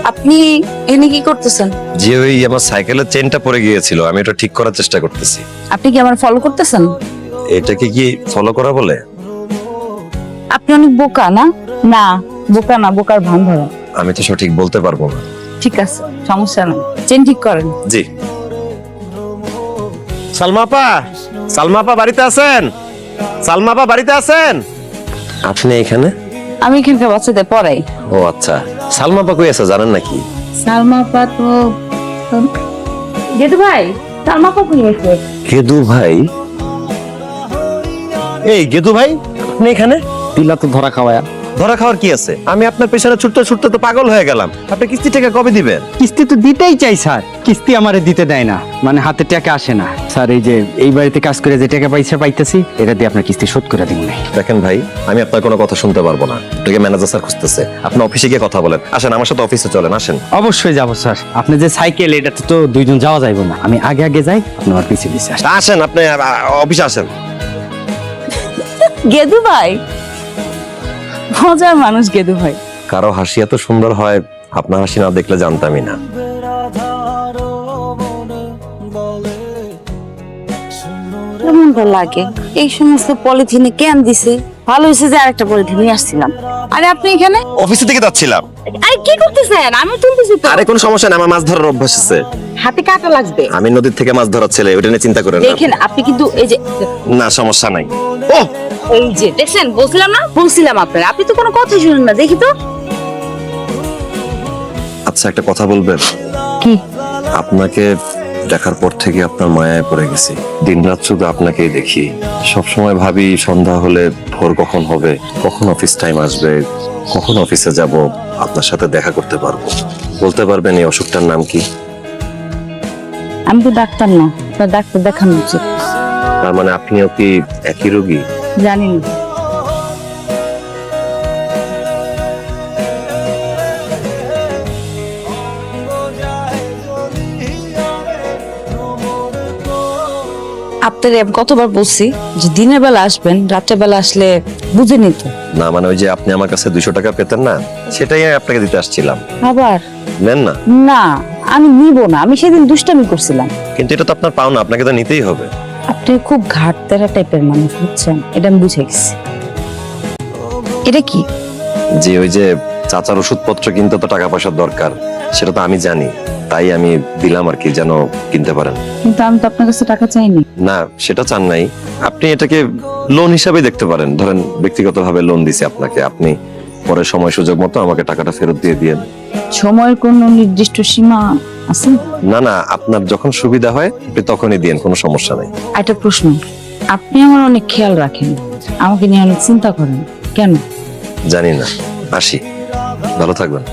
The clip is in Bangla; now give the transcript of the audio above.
আপনি এখানে কি করতেছেন? জি, ওই আমার সাইকেলের চেনটা পড়ে গিয়েছিল, আমি এটা ঠিক করার চেষ্টা করতেছি। আপনি কি আমার ফলো করতেছেন? এটাকে কি ফলো করা বলে? আপনি অনেক বোকা না? না বোকা না, বোকার ভান ধরেন। আমি তো সঠিক বলতে পারবো না। ঠিক আছে, সমস্যা নেই, চেন ঠিক করেন। জি। সালমাপা, সালমাপা বাড়িতে আছেন? সালমাপা বাড়িতে আছেন? আপনি এখানে? আমি এখানকার বাচ্চাদের পড়াই। ও আচ্ছা, সালমাপা কই আছে জানেন নাকি? সালমা আপা তো গেদু ভাই, সালমা আপা কই আছে? গেদু ভাই? এই গেদু ভাই, আপনি এখানে? দিলা তো ধরা খাওয়ায়া। ধরা খাওয়ার কি আছে? আমি আপনার পেছনে ছুটতে ছুটতে তো পাগল হয়ে গেলাম। আপনি কিস্তি টাকা কবে দিবেন? কিস্তি তো দিতেই চাই স্যার, কিস্তি আমারে দিতে দেয় না, মানে হাতে টাকা আসে না স্যার। এই যে এই বাড়িতে কাজ করে যে টাকা পাইতেছি, এটা দিয়ে আপনার কিস্তি শোধ করে দিব না। দেখেন ভাই, আমি আপনার কোনো কথা শুনতে পারবো না। আপনাকে ম্যানেজার স্যার খুঁজতেছে, আপনি অফিসে গিয়ে কথা বলেন। আসেন আমার সাথে অফিসে চলেন, আসেন। অবশ্যই যাবো স্যার। আপনি যে সাইকেল, এটাতে তো দুইজন যাওয়া যাইব না, আমি আগে আগে যাই, আপনি আমার পিছিয়ে পিছিয়ে আসেন। আসেন, আপনি অফিসে আসেন। গেদু ভাই মজার মানুষ গেদু ভাই। কারো হাসি এত সুন্দর হয়, আপনার হাসি না দেখলে জানতামই না। কেমনটা লাগে এই সমস্ত পলিথিনে কেন দিছে? ভালো হয়েছে যে আরেকটা পলিথিন নিয়ে আসছিলাম। আরে আপনি এখানে? অফিসে থেকে যাচ্ছিলাম। আরে কি করতেছেন? আমি তুলতেছি তো। আরে কোনো সমস্যা না, আমার মাছ ধরার অভ্যাস আছে। হাতে কাটা লাগবে। আমি নদীর থেকে মাছ ধরার ছেলে, ওটা নিয়ে চিন্তা করেন না। দেখেন আপনি কিন্তু এই যে না, সমস্যা নাই। ও এই যে দেখছেন, বলছিলাম না, বলছিলাম আপনার, আপনি তো কোনো কথা শুনেন না। দেখি তো। আচ্ছা, একটা কথা বলবেন? কি? আপনাকে দেখার পর থেকে আপনার মায়ায় পড়ে গেছি। দিনরাত শুধু আপনাকেই দেখি। সব সময় ভাবি সন্ধ্যা হলে ভোর কখন হবে, কখন অফিস টাইম আসবে, কখন অফিসে যাব, আপনার সাথে দেখা করতে পারবো। বলতে পারবেন এই অসুখটার নাম কি? আমি তো ডাক্তার না, তা ডাক্তার দেখানো উচিত। তার মানে আপনিও কি একই রোগী? জানি না। আপনারে আমি কতবার বলছি যে দিনের বেলা আসবেন, রাতের বেলা আসলে বুঝে নিত। না মানে ওই যে আপনি আমার কাছে 200 টাকা পেতেন না, সেটাই আমি আপনাকে দিতে আসছিলাম। আবার নেন না? না, আমি নিব না। আমি সেদিন দুষ্টামি করছিলাম। কিন্তু এটা তো আপনার পাওনা, আপনাকে তো নিতেই হবে। আপনি খুব ঘাটতেরা টাইপের মানুষ, বুঝছেন? এটা আমি বুঝে গেছি। এটা কি? যে ওই যে চাচার ওষুধপত্র কিনতে তো টাকা পয়সার দরকার, সেটা তো আমি জানি, তাই আমি দিলাম আর কি, যেন কিনতে পারেন। কিন্তু আমি তো আপনার কাছে টাকা চাইনি। না, সেটা চান নাই। আপনি এটাকে লোন হিসাবে দেখতে পারেন। ধরেন ব্যক্তিগতভাবে লোন দিছি আপনাকে, আপনি পরে সময় সুযোগ মতো আমাকে টাকাটা ফেরত দিয়ে দিয়েন। সময়ের কোনো নির্দিষ্ট সীমা আছে? না না, আপনার যখন সুবিধা হয় আপনি তখনই দিয়েন, কোনো সমস্যা নাই। একটা প্রশ্ন, আপনি আমার অনেক খেয়াল রাখেন, আমাকে নিয়ে অনেক চিন্তা করেন, কেন? জানি না। আসি, ভালো থাকবেন।